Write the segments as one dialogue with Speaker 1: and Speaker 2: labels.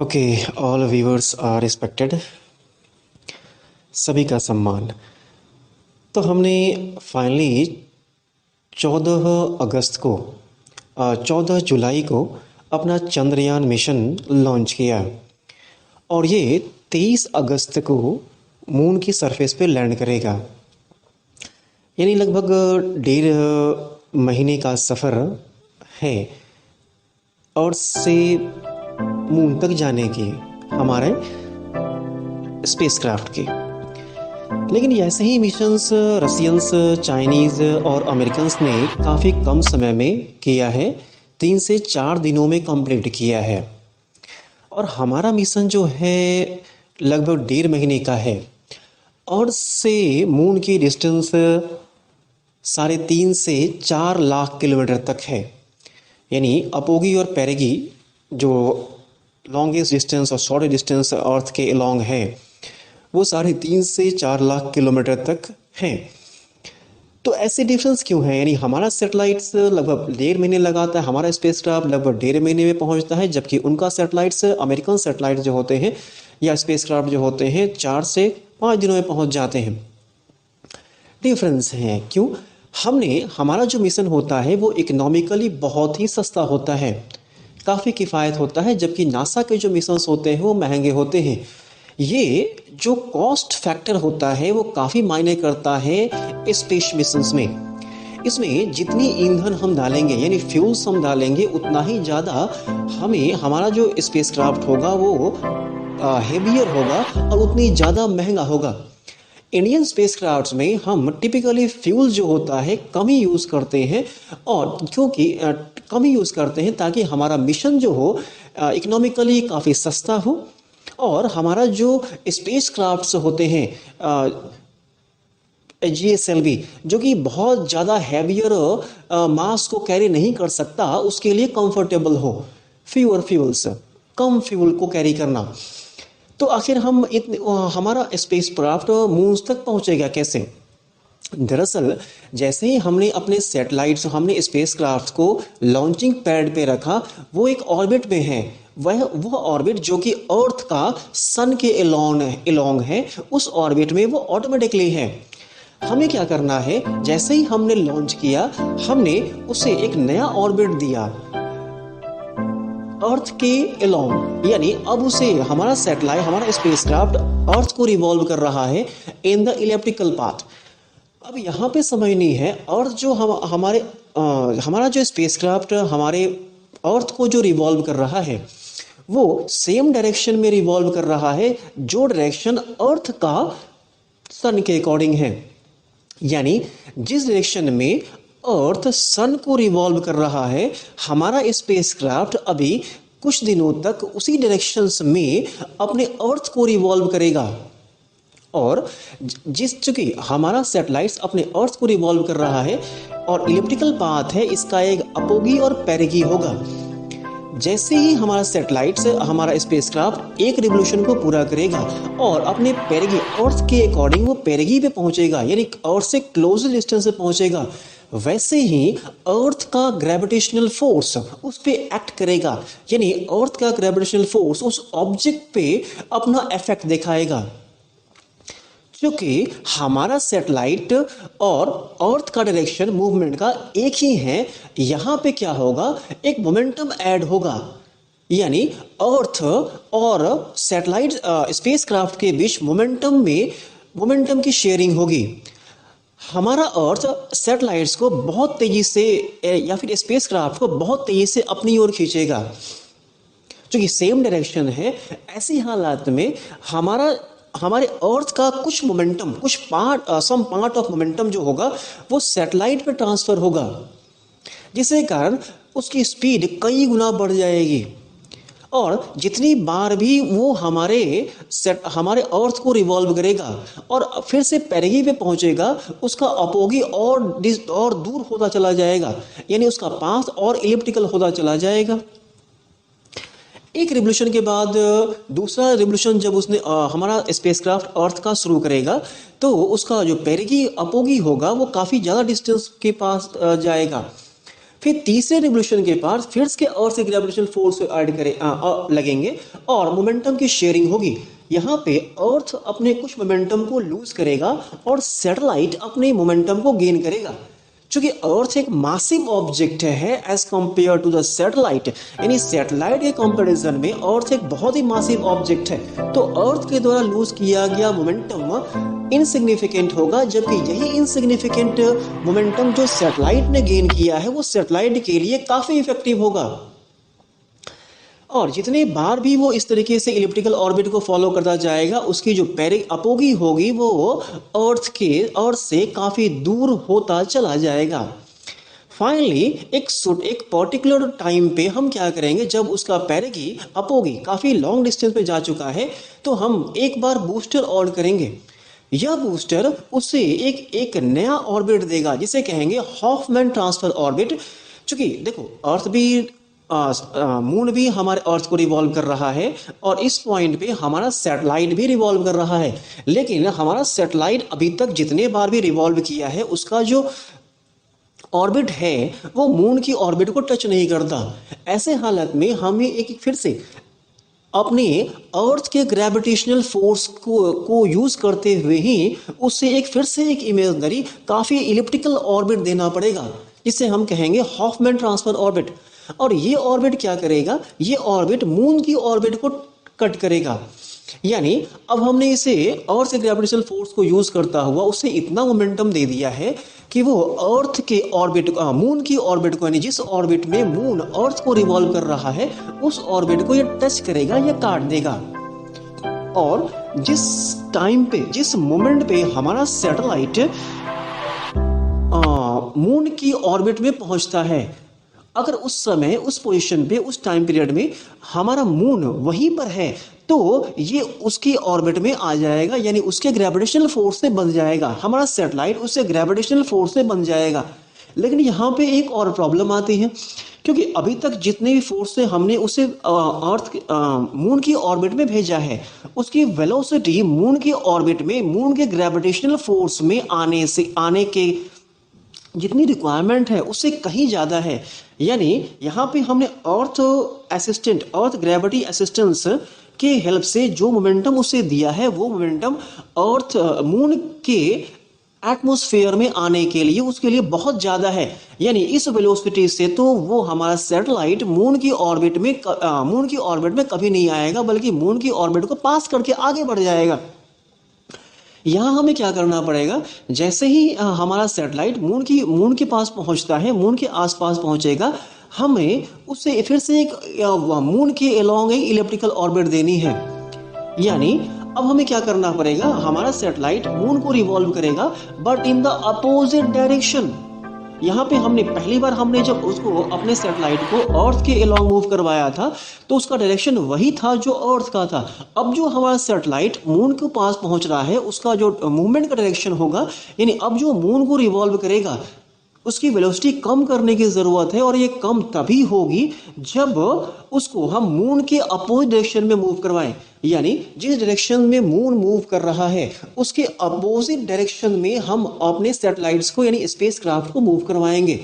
Speaker 1: Okay, all viewers are respected. सभी का सम्मान। तो हमने फाइनली 14 अगस्त को 14 जुलाई को अपना चंद्रयान मिशन लॉन्च किया और ये 23 अगस्त को मून की सरफेस पे लैंड करेगा। यानी लगभग 1.5 महीने का सफ़र है और से मून तक जाने की हमारे स्पेसक्राफ्ट की। लेकिन ऐसे ही मिशंस रशियंस, चाइनीज़ और अमेरिकन्स ने काफ़ी कम समय में किया है, 3 से 4 दिनों में कंप्लीट किया है। और हमारा मिशन जो है लगभग 1.5 महीने का है और से मून की डिस्टेंस 3.5 से 4 लाख किलोमीटर तक है। यानी अपोगी और पेरेगी जो लॉन्गेस्ट डिस्टेंस और शॉर्टेस्ट डिस्टेंस अर्थ के अलॉन्ग है वो 3.5 से 4 लाख किलोमीटर तक हैं। तो ऐसे डिफरेंस क्यों है? यानी हमारा सैटेलाइट्स लगभग 1.5 महीने लगाता है, हमारा स्पेसक्राफ्ट लगभग 1.5 महीने में पहुंचता है, जबकि उनका सैटेलाइट्स, अमेरिकन सैटेलाइट जो होते हैं या स्पेसक्राफ्ट जो होते हैं 4 से 5 दिनों में पहुंच जाते हैं। डिफरेंस है क्यों? हमारा जो मिशन होता है वो इकोनॉमिकली बहुत ही सस्ता होता है, काफ़ी किफ़ायत होता है, जबकि नासा के जो मिशंस होते हैं वो महंगे होते हैं। ये जो कॉस्ट फैक्टर होता है वो काफ़ी मायने करता है स्पेस मिशंस में। इसमें जितनी ईंधन हम डालेंगे यानी फ्यूल्स हम डालेंगे उतना ही ज़्यादा हमारा जो स्पेसक्राफ्ट होगा वो हेवियर होगा और उतनी ज़्यादा महंगा होगा। इंडियन स्पेसक्राफ्ट्स में हम टिपिकली फ्यूल जो होता है कम ही यूज़ करते हैं, और क्योंकि कम ही यूज़ करते हैं ताकि हमारा मिशन जो हो इकोनॉमिकली काफ़ी सस्ता हो और हमारा जो स्पेस क्राफ्ट्स होते हैं GSLV जो कि बहुत ज़्यादा हैवियर मास को कैरी नहीं कर सकता, उसके लिए कंफर्टेबल हो, फ्यूअर फ्यूल्स, कम फ्यूल को कैरी करना। तो आखिर हमारा स्पेस क्राफ्ट मून्स तक पहुंचेगा कैसे? दरअसल जैसे ही हमने अपने सैटेलाइट्स, हमने स्पेसक्राफ्ट को लॉन्चिंग पैड पे रखा, वो एक ऑर्बिट में है। वह ऑर्बिट जो कि अर्थ का सन के अलोंग है, उस ऑर्बिट में वो ऑटोमेटिकली है। हमें क्या करना है, जैसे ही हमने लॉन्च किया हमने उसे एक नया ऑर्बिट दिया अर्थ के अलोंग, यानी अब उसे हमारा सैटेलाइट, हमारा स्पेसक्राफ्ट अर्थ को रिवॉल्व कर रहा है इन द इलिप्टिकल पाथ। अब यहाँ पे समझनी है, अर्थ जो हमारा जो स्पेसक्राफ्ट हमारे अर्थ को जो रिवॉल्व कर रहा है वो सेम डायरेक्शन में रिवॉल्व कर रहा है जो डायरेक्शन अर्थ का सन के अकॉर्डिंग है। यानी जिस डायरेक्शन में अर्थ सन को रिवॉल्व कर रहा है, हमारा स्पेसक्राफ्ट अभी कुछ दिनों तक उसी डायरेक्शंस में अपने अर्थ को रिवॉल्व करेगा। और चूंकि हमारा सैटेलाइट्स अपने अर्थ को रिवॉल्व कर रहा है और इलिप्टिकल पाथ है, इसका एक अपोगी और पेरिगी होगा। जैसे ही हमारा सैटेलाइट्स, हमारा स्पेसक्राफ्ट एक रिवोल्यूशन को पूरा करेगा और अपने पेरिगी, अर्थ के अकॉर्डिंग वो पेरिगी पे पहुंचेगा, यानी अर्थ से क्लोज डिस्टेंस पे पहुंचेगा, वैसे ही अर्थ का ग्रेविटेशनल फोर्स उस पे एक्ट करेगा। यानी अर्थ का ग्रेविटेशनल फोर्स उस ऑब्जेक्ट पे अपना इफेक्ट दिखाएगा। क्योंकि हमारा सैटेलाइट और अर्थ का डायरेक्शन मूवमेंट का एक ही है, यहाँ पे क्या होगा, एक मोमेंटम ऐड होगा। यानी अर्थ और सैटेलाइट स्पेसक्राफ्ट के बीच मोमेंटम की शेयरिंग होगी। हमारा अर्थ सैटेलाइट्स को बहुत तेजी से या फिर स्पेसक्राफ्ट को बहुत तेजी से अपनी ओर खींचेगा, क्योंकि सेम डायरेक्शन है। ऐसी हालात में हमारे अर्थ का कुछ momentum, some part of momentum जो होगा वो सैटेलाइट पे ट्रांसफर होगा, जिसके कारण उसकी स्पीड कई गुना बढ़ जाएगी। और जितनी बार भी वो हमारे अर्थ को रिवॉल्व करेगा और फिर से पेरिगी पे पहुंचेगा, उसका अपोगी और दूर होता चला जाएगा, यानी उसका पाथ और इलिप्टिकल होता चला जाएगा। एक रिवोल्यूशन के बाद दूसरा रिवोल्यूशन जब हमारा स्पेसक्राफ्ट अर्थ का शुरू करेगा, तो उसका जो पेरिगी अपोगी होगा वो काफ़ी ज़्यादा डिस्टेंस के पास जाएगा। फिर तीसरे रिवोल्यूशन के बाद फिर से अर्थ के ग्रेविटेशनल फोर्स को ऐड करें लगेंगे और मोमेंटम की शेयरिंग होगी। यहाँ पे अर्थ अपने कुछ मोमेंटम को लूज करेगा और सैटेलाइट अपने मोमेंटम को गेन करेगा। चूंकि अर्थ एक मासिव ऑब्जेक्ट है as compare to the satellite, यानी सैटेलाइट के कंपैरिजन में अर्थ एक बहुत ही मासिव ऑब्जेक्ट है, तो अर्थ के द्वारा लूज किया गया मोमेंटम इनसिग्निफिकेंट होगा, जबकि यही इनसिग्निफिकेंट मोमेंटम जो सैटेलाइट ने गेन किया है वो सैटेलाइट के लिए काफी इफेक्टिव होगा। और जितने बार भी वो इस तरीके से इलिप्टिकल ऑर्बिट को फॉलो करता जाएगा, उसकी जो अपोगी होगी वो अर्थ से काफी दूर होता चला जाएगा। फाइनली एक पर्टिकुलर टाइम पे हम क्या करेंगे, जब उसका पैरेगी अपोगी काफी लॉन्ग डिस्टेंस पे जा चुका है, तो हम एक बार बूस्टर ऑन करेंगे। यह बूस्टर उसे एक नया ऑर्बिट देगा जिसे कहेंगे हॉफमैन ट्रांसफर ऑर्बिट। चूंकि देखो अर्थ भी मून भी हमारे अर्थ को रिवॉल्व कर रहा है और इस पॉइंट पे हमारा सैटेलाइट भी रिवॉल्व कर रहा है, लेकिन हमारा सैटेलाइट अभी तक जितने बार भी रिवॉल्व किया है उसका जो ऑर्बिट है वो मून की ऑर्बिट को टच नहीं करता। ऐसे हालत में हमें एक फिर से अपने अर्थ के ग्रेविटेशनल फोर्स को यूज करते हुए ही उसे फिर से एक इमेजिनरी काफी इलिप्टिकल ऑर्बिट देना पड़ेगा, जिसे हम कहेंगे हॉफमैन ट्रांसफर ऑर्बिट। और ये ऑर्बिट क्या करेगा, ये ऑर्बिट मून की ऑर्बिट को कट करेगा। यानी अब हमने इसे अर्थ के ग्रेविटेशनल फोर्स को यूज करता हुआ उसे इतना मोमेंटम दे दिया है कि वो अर्थ के ऑर्बिट मून की ऑर्बिट को, यानी जिस ऑर्बिट में मून अर्थ को रिवॉल्व कर रहा है उस ऑर्बिट को ये टच करेगा या काट देगा। और जिस टाइम पे, जिस मोमेंट पे हमारा सैटेलाइट मून की ऑर्बिट में पहुंचता है, अगर उस समय उस पोजीशन पे उस टाइम पीरियड में हमारा मून वहीं पर है तो ये उसकी ऑर्बिट में आ जाएगा, यानी उसके ग्रेविटेशनल फोर्स से बंध जाएगा। हमारा सैटेलाइट उससे ग्रेविटेशनल फोर्स से बंध जाएगा। लेकिन यहाँ पे एक और प्रॉब्लम आती है, क्योंकि अभी तक जितने भी फोर्स से हमने उसे मून की ऑर्बिट में भेजा है उसकी वेलोसिटी मून की ऑर्बिट में मून के ग्रेविटेशनल फोर्स में आने के जितनी रिक्वायरमेंट है उससे कहीं ज़्यादा है। यानी यहाँ पे हमने अर्थ ग्रेविटी असिस्टेंस के हेल्प से जो मोमेंटम उसे दिया है वो मोमेंटम अर्थ मून के एटमॉस्फेयर में आने के लिए उसके लिए बहुत ज़्यादा है। यानी इस वेलोसिटी से तो वो हमारा सैटेलाइट मून की ऑर्बिट में कभी नहीं आएगा, बल्कि मून की ऑर्बिट को पास करके आगे बढ़ जाएगा। यहाँ हमें क्या करना पड़ेगा, जैसे ही हमारा सैटेलाइट मून के पास पहुँचता है, मून के आसपास पहुँचेगा, हमें उसे फिर से एक मून के अलोंग एक इलिप्टिकल ऑर्बिट देनी है। यानी अब हमें क्या करना पड़ेगा, हमारा सैटेलाइट मून को रिवॉल्व करेगा but in the opposite direction. यहाँ पे पहली बार हमने जब उसको अपने सैटेलाइट को अर्थ के अलोंग मूव करवाया था तो उसका डायरेक्शन वही था जो अर्थ का था। अब जो हमारा सैटेलाइट मून के पास पहुंच रहा है उसका जो मूवमेंट का डायरेक्शन होगा, यानी अब जो मून को रिवॉल्व करेगा उसकी वेलोसिटी कम करने की ज़रूरत है, और ये कम तभी होगी जब उसको हम मून के अपोजिट डायरेक्शन में मूव करवाएं। यानी जिस डायरेक्शन में मून मूव कर रहा है उसके अपोजिट डायरेक्शन में हम अपने सैटेलाइट्स को यानी स्पेसक्राफ्ट को मूव करवाएंगे।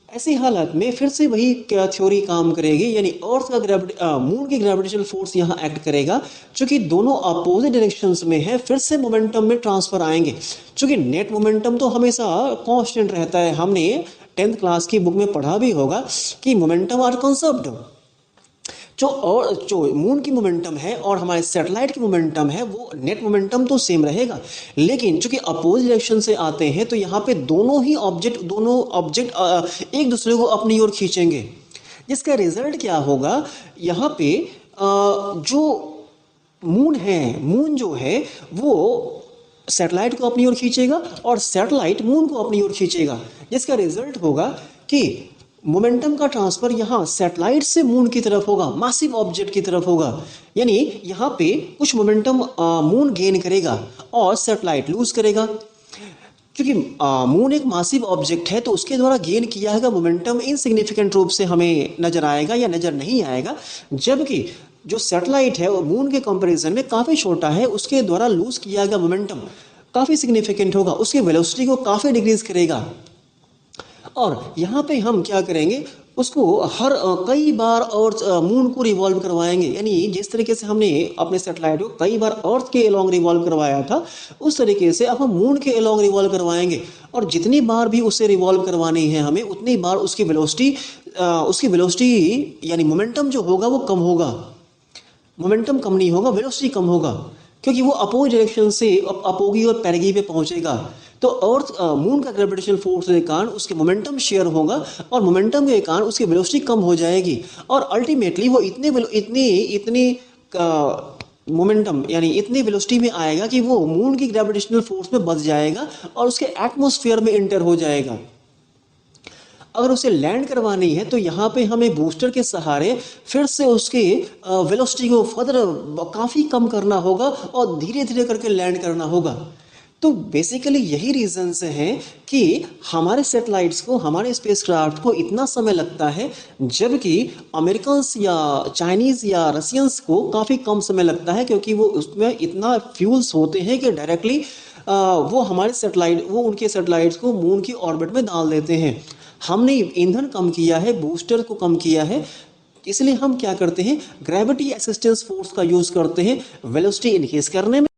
Speaker 1: ऐसी हालत में फिर से वही थ्योरी काम करेगी, यानी अर्थ का मून की ग्रेविटेशनल फोर्स यहाँ एक्ट करेगा। चूंकि दोनों अपोजिट डायरेक्शंस में है, फिर से मोमेंटम में ट्रांसफर आएंगे। चूंकि नेट मोमेंटम तो हमेशा कांस्टेंट रहता है, हमने 10th क्लास की बुक में पढ़ा भी होगा कि मोमेंटम आर कंजर्व्ड। जो मून की मोमेंटम है और हमारे सैटेलाइट की मोमेंटम है वो नेट मोमेंटम तो सेम रहेगा, लेकिन चूंकि अपोजिट डायरेक्शन से आते हैं तो यहाँ पे दोनों ऑब्जेक्ट एक दूसरे को अपनी ओर खींचेंगे, जिसका रिजल्ट क्या होगा, यहाँ पे जो मून जो है वो सैटेलाइट को अपनी ओर खींचेगा और सैटेलाइट मून को अपनी ओर खींचेगा, जिसका रिजल्ट होगा कि मोमेंटम का ट्रांसफर यहाँ सैटेलाइट से मून की तरफ होगा, मासिव ऑब्जेक्ट की तरफ होगा। यानी यहाँ पे कुछ मोमेंटम मून गेन करेगा और सैटेलाइट लूज करेगा। क्योंकि मून एक मासिव ऑब्जेक्ट है तो उसके द्वारा गेन किया गया मोमेंटम इनसिग्निफिकेंट रूप से हमें नजर आएगा या नजर नहीं आएगा, जबकि जो सैटेलाइट है वो मून के कंपैरिजन में काफ़ी छोटा है, उसके द्वारा लूज किया गया मोमेंटम काफ़ी सिग्निफिकेंट होगा, उसकी वेलोसिटी को काफ़ी डिक्रीज करेगा। और यहाँ पे हम क्या करेंगे, उसको हर कई बार और मून को रिवॉल्व करवाएंगे। यानी जिस तरीके से हमने अपने सैटेलाइट को कई बार अर्थ के अलोंग रिवॉल्व करवाया था, उस तरीके से अब हम मून के अलोंग रिवॉल्व करवाएंगे। और जितनी बार भी उसे रिवॉल्व करवानी है हमें, उतनी बार उसकी वेलोसिटी यानी मोमेंटम जो होगा वो कम होगा। मोमेंटम कम नहीं होगा, वेलोसिटी कम होगा, क्योंकि वो अपोज डायरेक्शन से अपोगी और पेरिगी पे पहुंचेगा। तो अर्थ मून का ग्रेविटेशनल फोर्स के कारण उसके मोमेंटम शेयर होगा, और मोमेंटम के कारण उसकी वेलोसिटी कम हो जाएगी, और अल्टीमेटली वो इतनी मोमेंटम यानी इतनी वेलोसिटी में आएगा कि वो मून की ग्रेविटेशनल फोर्स में बच जाएगा और उसके एटमॉस्फेयर में इंटर हो जाएगा। अगर उसे लैंड करवानी है तो यहाँ पे हमें बूस्टर के सहारे फिर से उसके वेलोसिटी को फर्दर काफ़ी कम करना होगा और धीरे धीरे करके लैंड करना होगा। तो बेसिकली यही रीजंस हैं कि हमारे सैटेलाइट्स को, हमारे स्पेसक्राफ्ट को इतना समय लगता है, जबकि अमेरिकन्स या चाइनीज़ या रशियंस को काफ़ी कम समय लगता है, क्योंकि वो उसमें इतना फ्यूल्स होते हैं कि डायरेक्टली वो उनके सैटेलाइट्स को मून की ऑर्बिट में डाल देते हैं। हमने ईंधन कम किया है, बूस्टर को कम किया है, इसलिए हम क्या करते हैं, ग्रेविटी असिस्टेंस फोर्स का यूज़ करते हैं वेलोसिटी इनक्रीज करने में।